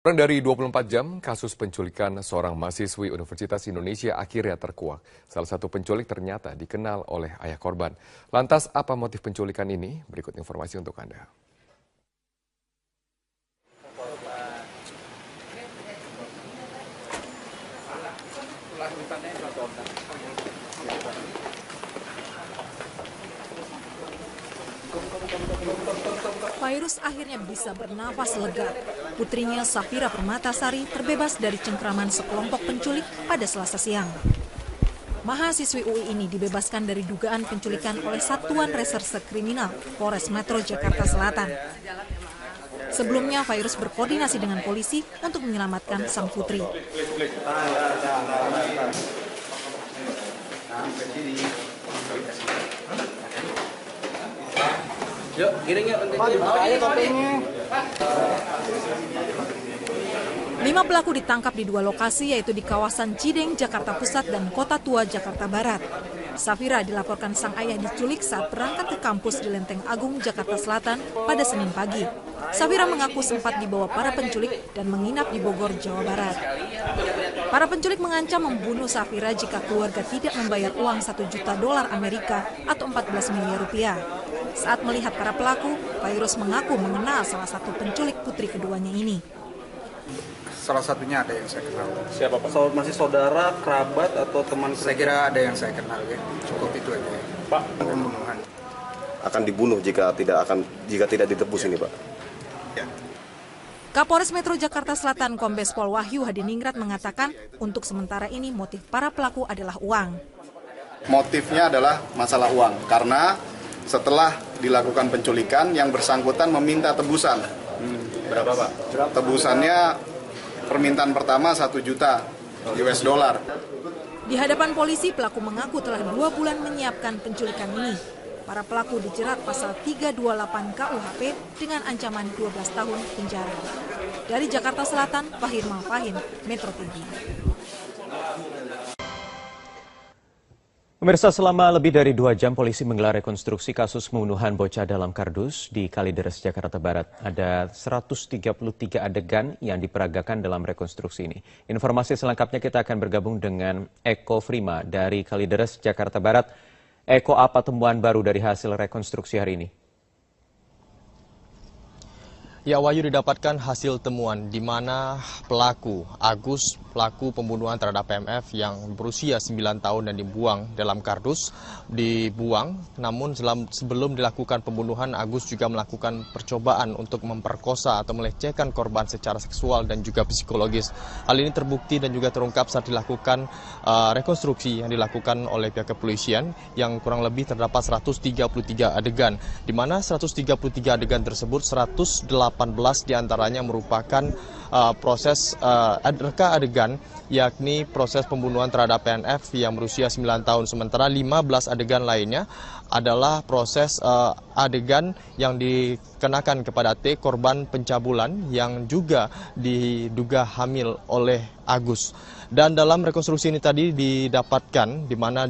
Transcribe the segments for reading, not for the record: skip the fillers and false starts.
Kurang dari 24 jam, kasus penculikan seorang mahasiswi Universitas Indonesia akhirnya terkuak. Salah satu penculik ternyata dikenal oleh ayah korban. Lantas, apa motif penculikan ini? Berikut informasi untuk Anda. Fairuz akhirnya bisa bernafas lega. Putrinya Safira Permatasari terbebas dari cengkraman sekelompok penculik pada Selasa siang. Mahasiswi UI ini dibebaskan dari dugaan penculikan oleh Satuan Reserse Kriminal Polres Metro Jakarta Selatan. Sebelumnya, Fairuz berkoordinasi dengan polisi untuk menyelamatkan sang putri. Yuk, giring yuk. 5 pelaku ditangkap di 2 lokasi, yaitu di kawasan Cideng, Jakarta Pusat, dan Kota Tua, Jakarta Barat. Safira dilaporkan sang ayah diculik saat berangkat ke kampus di Lenteng Agung, Jakarta Selatan pada Senin pagi. Safira mengaku sempat dibawa para penculik dan menginap di Bogor, Jawa Barat. Para penculik mengancam membunuh Safira jika keluarga tidak membayar uang $1 juta Amerika atau 14 miliar rupiah. Saat melihat para pelaku, Fairuz mengaku mengenal salah satu penculik putri keduanya ini. Salah satunya ada yang saya kenal. Siapa Pak? Masih saudara, kerabat, atau teman? Saya kira ada yang saya kenal ya. Cukup itu aja. Pak, pembunuhan. Akan dibunuh jika tidak ditebus ini, Pak. Ya. Kapolres Metro Jakarta Selatan Kombes Pol Wahyu Hadiningrat mengatakan untuk sementara ini motif para pelaku adalah uang. Motifnya adalah masalah uang karena setelah dilakukan penculikan yang bersangkutan meminta tebusan. Berapa Pak? Tebusannya permintaan pertama $1 juta. Di hadapan polisi, pelaku mengaku telah 2 bulan menyiapkan penculikan ini. Para pelaku dijerat pasal 328 KUHP dengan ancaman 12 tahun penjara. Dari Jakarta Selatan, Fahir Malfahim, Metro TV. Pemirsa, selama lebih dari 2 jam polisi menggelar rekonstruksi kasus pembunuhan bocah dalam kardus di Kalideres, Jakarta Barat. Ada 133 adegan yang diperagakan dalam rekonstruksi ini. Informasi selengkapnya kita akan bergabung dengan Eko Frima dari Kalideres, Jakarta Barat. Eko, apa temuan baru dari hasil rekonstruksi hari ini? Ya, Wahyu, didapatkan hasil temuan di mana pelaku Agus, pelaku pembunuhan terhadap PMF yang berusia 9 tahun dan dibuang dalam kardus, dibuang. Namun sebelum dilakukan pembunuhan, Agus juga melakukan percobaan untuk memperkosa atau melecehkan korban secara seksual dan juga psikologis. Hal ini terbukti dan juga terungkap saat dilakukan rekonstruksi yang dilakukan oleh pihak kepolisian yang kurang lebih terdapat 133 adegan, di mana 133 adegan tersebut 118 diantaranya merupakan proses reka adegan, yakni proses pembunuhan terhadap PNF yang berusia 9 tahun. Sementara 15 adegan lainnya adalah proses adegan yang dikenakan kepada T, korban pencabulan yang juga diduga hamil oleh Agus. Dan dalam rekonstruksi ini tadi didapatkan di mana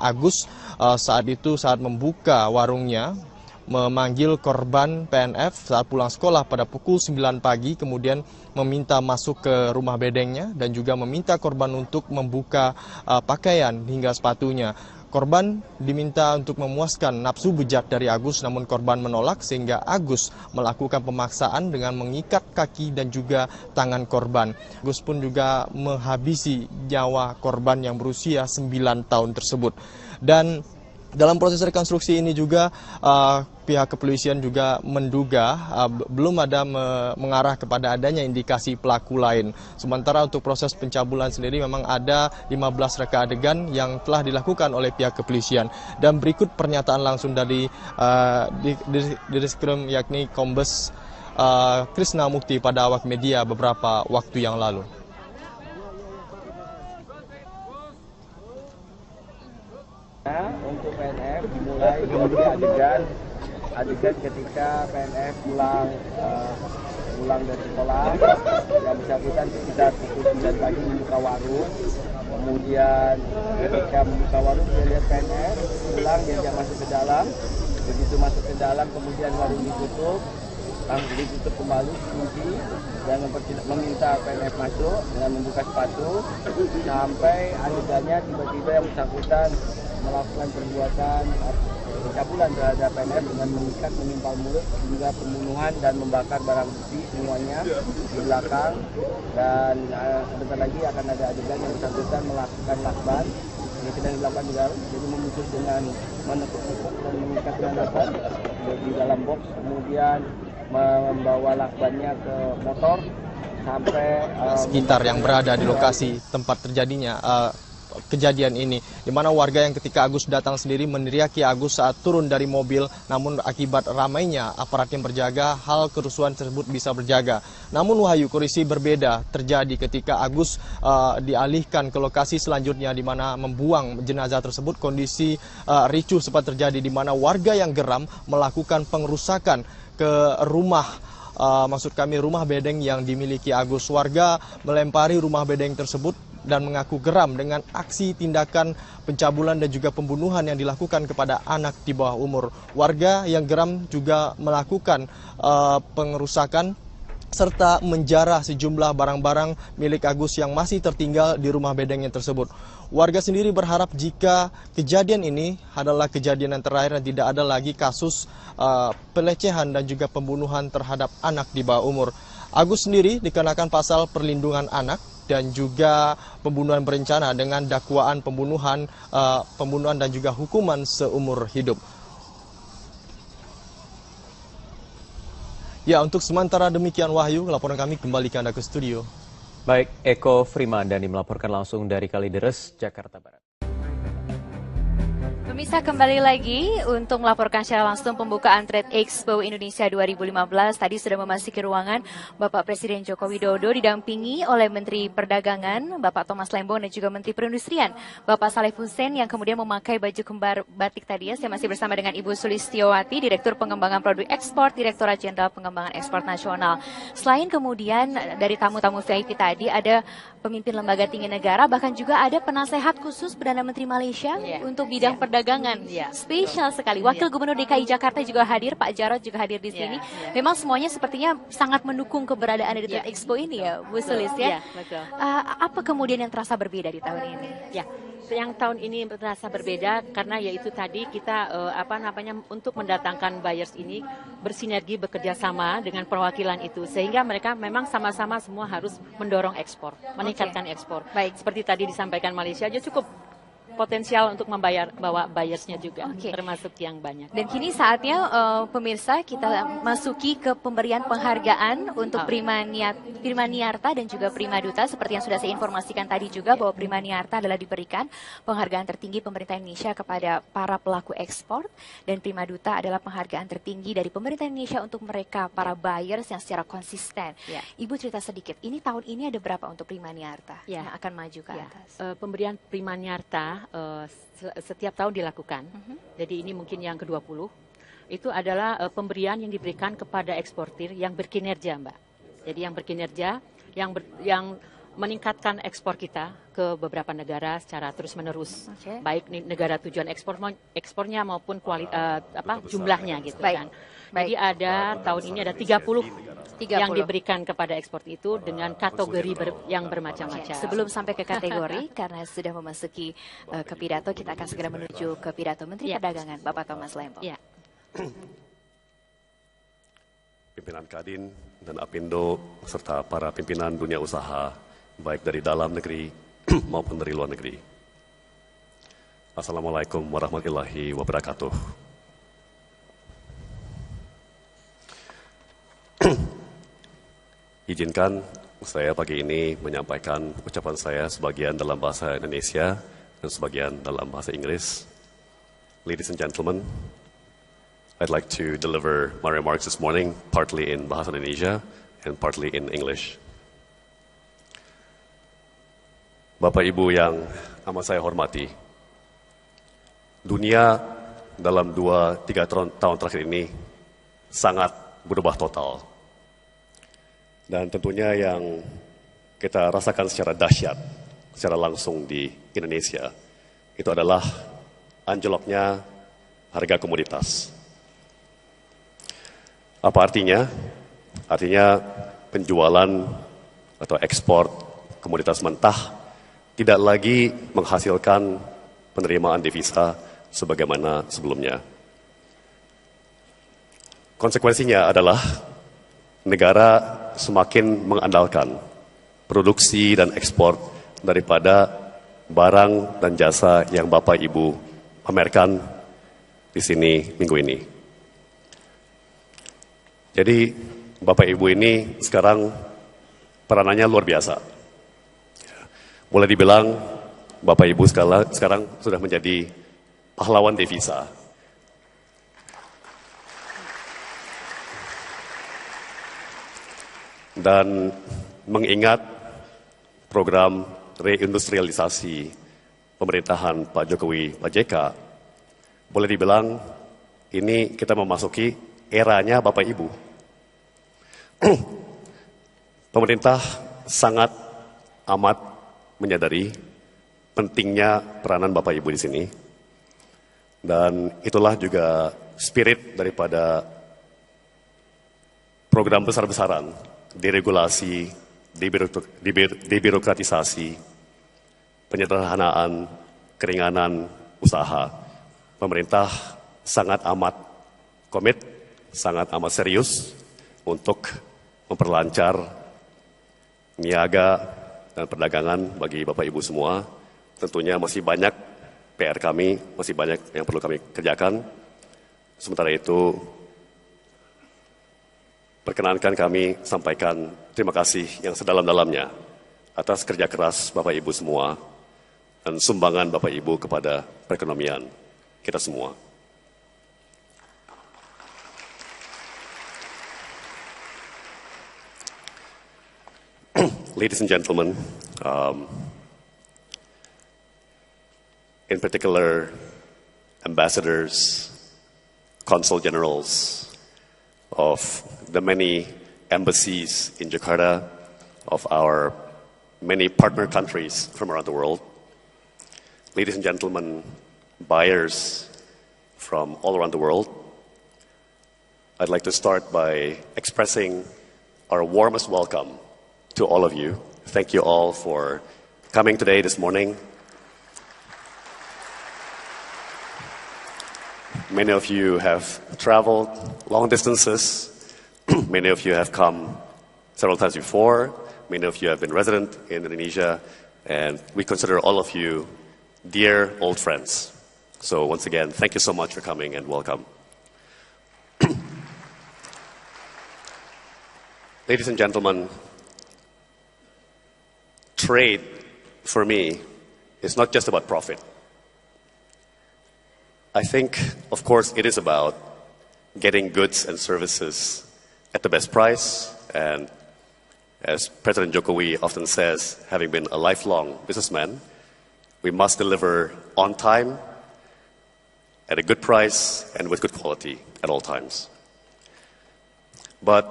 Agus saat membuka warungnya, memanggil korban PNF saat pulang sekolah pada pukul 9 pagi, kemudian meminta masuk ke rumah bedengnya dan juga meminta korban untuk membuka pakaian hingga sepatunya. Korban diminta untuk memuaskan nafsu bejat dari Agus, namun korban menolak sehingga Agus melakukan pemaksaan dengan mengikat kaki dan juga tangan korban. Agus pun juga menghabisi nyawa korban yang berusia 9 tahun tersebut. Dan dalam proses rekonstruksi ini juga pihak kepolisian juga menduga belum ada mengarah kepada adanya indikasi pelaku lain. Sementara untuk proses pencabulan sendiri memang ada 15 reka adegan yang telah dilakukan oleh pihak kepolisian. Dan berikut pernyataan langsung dari Direskrim yakni Kombes Krisna Mukti pada awak media beberapa waktu yang lalu. Untuk PNF dimulai dari adegan ketika PNF pulang dari sekolah, yang bersangkutan sekitar pukul 9 pagi membuka warung. Kemudian ketika membuka warung dia lihat PNF pulang, dia masuk ke dalam. Begitu masuk ke dalam kemudian warung ditutup. langsung ditutup kembali, kunci, dan meminta PNF masuk dengan membuka sepatu sampai adegannya tiba-tiba yang bersangkutan melakukan perbuatan pencabulan terhadap PNF dengan mengikat, menimpal mulut, hingga pembunuhan dan membakar barang bukti semuanya di belakang. Dan sebentar lagi akan ada adegan yang bersangkutan melakukan lakban. Ini sedang dilakukan juga, jadi membungkus dengan menekuk-nekuk dan mengikat dengan lakban di dalam box, kemudian membawa lakbannya ke motor sampai sekitar yang berada di lokasi tempat terjadinya kejadian ini, di mana warga yang ketika Agus datang sendiri meneriaki Agus saat turun dari mobil, namun akibat ramainya aparat yang berjaga, hal kerusuhan tersebut bisa berjaga. Namun Wahyu, kondisi berbeda terjadi ketika Agus dialihkan ke lokasi selanjutnya, di mana membuang jenazah tersebut. Kondisi ricuh sempat terjadi, di mana warga yang geram melakukan pengerusakan ke rumah, maksud kami rumah bedeng yang dimiliki Agus. Warga melempari rumah bedeng tersebut dan mengaku geram dengan aksi tindakan pencabulan dan juga pembunuhan yang dilakukan kepada anak di bawah umur. Warga yang geram juga melakukan pengerusakan serta menjarah sejumlah barang-barang milik Agus yang masih tertinggal di rumah bedengnya tersebut. Warga sendiri berharap jika kejadian ini adalah kejadian yang terakhir dan tidak ada lagi kasus pelecehan dan juga pembunuhan terhadap anak di bawah umur. Agus sendiri dikenakan pasal perlindungan anak dan juga pembunuhan berencana dengan dakwaan pembunuhan dan juga hukuman seumur hidup. Ya, untuk sementara demikian Wahyu, laporan kami kembali ke Anda ke studio. Baik, Eko Frimandani melaporkan langsung dari Kalideres, Jakarta Barat. Pemirsa, kembali lagi untuk melaporkan secara langsung pembukaan Trade Expo Indonesia 2015. Tadi sudah memasuki ruangan Bapak Presiden Joko Widodo didampingi oleh Menteri Perdagangan Bapak Thomas Lembong dan juga Menteri Perindustrian Bapak Saleh Hussein yang kemudian memakai baju kembar batik tadi ya. Saya masih bersama dengan Ibu Sulistiowati, Direktur Pengembangan Produk Ekspor, Direktorat Jenderal Pengembangan Ekspor Nasional. Selain kemudian dari tamu-tamu VIP tadi ada pemimpin lembaga tinggi negara, bahkan juga ada penasehat khusus Perdana Menteri Malaysia untuk bidang perdagangan. Spesial sekali. Wakil Gubernur DKI Jakarta juga hadir, Pak Jarod juga hadir di sini. Memang semuanya sepertinya sangat mendukung keberadaan di Trade Expo ini ya, Bu Sulis ya. Apa kemudian yang terasa berbeda di tahun ini? Ya, yang tahun ini terasa berbeda karena yaitu tadi kita untuk mendatangkan buyers ini bersinergi, bekerja sama dengan perwakilan itu, sehingga mereka memang sama-sama semua harus mendorong ekspor, meningkatkan ekspor. Baik, seperti tadi disampaikan, Malaysia aja cukup potensial untuk bawa buyersnya juga, termasuk yang banyak. Dan kini saatnya pemirsa kita masuki ke pemberian penghargaan untuk Prima Niarta dan juga Prima Duta. Seperti yang sudah saya informasikan tadi juga bahwa Prima Niarta adalah diberikan penghargaan tertinggi pemerintah Indonesia kepada para pelaku ekspor, dan Prima Duta adalah penghargaan tertinggi dari pemerintah Indonesia untuk mereka para buyers yang secara konsisten. Ibu cerita sedikit, ini tahun ini ada berapa untuk Prima Niarta yang akan maju ke atas? Pemberian Prima Niarta setiap tahun dilakukan. Jadi ini mungkin yang ke-20. Itu adalah pemberian yang diberikan kepada eksportir yang berkinerja, Mbak. Jadi yang berkinerja, yang meningkatkan ekspor kita ke beberapa negara secara terus-menerus. Baik negara tujuan ekspornya maupun jumlahnya gitu kan. Jadi ada tahun ini ada 30 yang diberikan kepada ekspor itu dengan kategori yang bermacam-macam. Sebelum sampai ke kategori, karena sudah memasuki ke pidato, kita akan segera menuju ke pidato Menteri Perdagangan, Bapak Thomas Lembong. Pimpinan Kadin dan Apindo, serta para pimpinan dunia usaha, baik dari dalam negeri maupun dari luar negeri. Assalamualaikum warahmatullahi wabarakatuh. Izinkan saya pagi ini menyampaikan ucapan saya sebagian dalam bahasa Indonesia dan sebagian dalam bahasa Inggris. Ladies and gentlemen, I'd like to deliver my remarks this morning partly in bahasa Indonesia and partly in English. Bapak Ibu yang amat saya hormati, dunia dalam 2-3 tahun terakhir ini sangat berubah total. Dan tentunya yang kita rasakan secara dahsyat, secara langsung di Indonesia, itu adalah anjloknya harga komoditas. Apa artinya? Artinya penjualan atau ekspor komoditas mentah tidak lagi menghasilkan penerimaan devisa sebagaimana sebelumnya. Konsekuensinya adalah negara semakin mengandalkan produksi dan ekspor daripada barang dan jasa yang Bapak Ibu pamerkan di sini minggu ini. Jadi Bapak Ibu ini sekarang peranannya luar biasa. Boleh dibilang Bapak Ibu sekarang sudah menjadi pahlawan devisa. Dan mengingat program reindustrialisasi pemerintahan Pak Jokowi, Pak JK, boleh dibilang ini kita memasuki eranya Bapak Ibu. Pemerintah sangat amat menyadari pentingnya peranan Bapak Ibu di sini. Dan itulah juga spirit daripada program besar-besaran, deregulasi, debirokratisasi, penyederhanaan, keringanan usaha. Pemerintah sangat amat komit, sangat amat serius untuk memperlancar niaga dan perdagangan bagi Bapak Ibu semua. Tentunya masih banyak PR kami, masih banyak yang perlu kami kerjakan. Sementara itu, perkenankan kami sampaikan terima kasih yang sedalam-dalamnya atas kerja keras Bapak Ibu semua dan sumbangan Bapak Ibu kepada perekonomian kita semua. Ladies and gentlemen, in particular, ambassadors, consul generals of the many embassies in Jakarta, of our many partner countries from around the world, ladies and gentlemen, buyers from all around the world, I'd like to start by expressing our warmest welcome to all of you. Thank you all for coming today, this morning. Many of you have traveled long distances. Many of you have come several times before. Many of you have been resident in Indonesia. And we consider all of you dear old friends. So once again, thank you so much for coming and welcome. Ladies and gentlemen, trade, for me, is not just about profit. I think, of course, it is about getting goods and services at the best price. And as President Jokowi often says, having been a lifelong businessman, we must deliver on time, at a good price, and with good quality at all times. But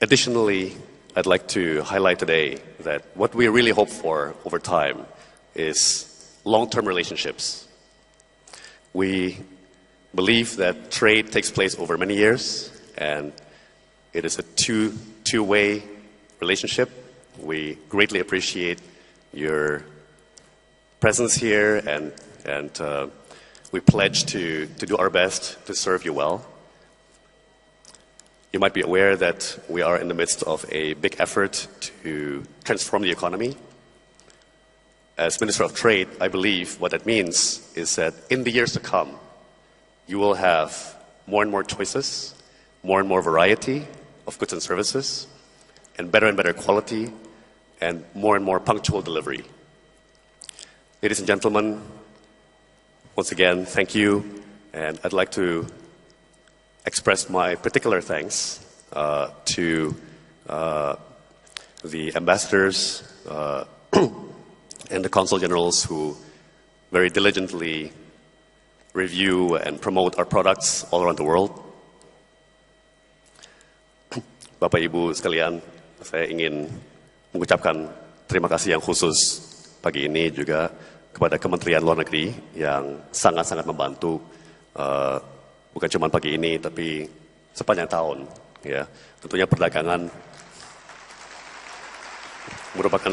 additionally, I'd like to highlight today that what we really hope for over time is long-term relationships. We believe that trade takes place over many years, and it is a two-way relationship. We greatly appreciate your presence here, and we pledge to do our best to serve you well. You might be aware that we are in the midst of a big effort to transform the economy. As Minister of Trade, I believe what that means is that in the years to come, you will have more and more choices, more and more variety of goods and services, and better quality, and more punctual delivery. Ladies and gentlemen, once again, thank you, and I'd like to express my particular thanks to the ambassadors and the consul generals who very diligently review and promote our products all around the world. Bapak Ibu sekalian, saya ingin mengucapkan terima kasih yang khusus pagi ini juga kepada Kementerian Luar Negeri yang sangat-sangat membantu bukan cuma pagi ini, tapi sepanjang tahun Ya, tentunya perdagangan merupakan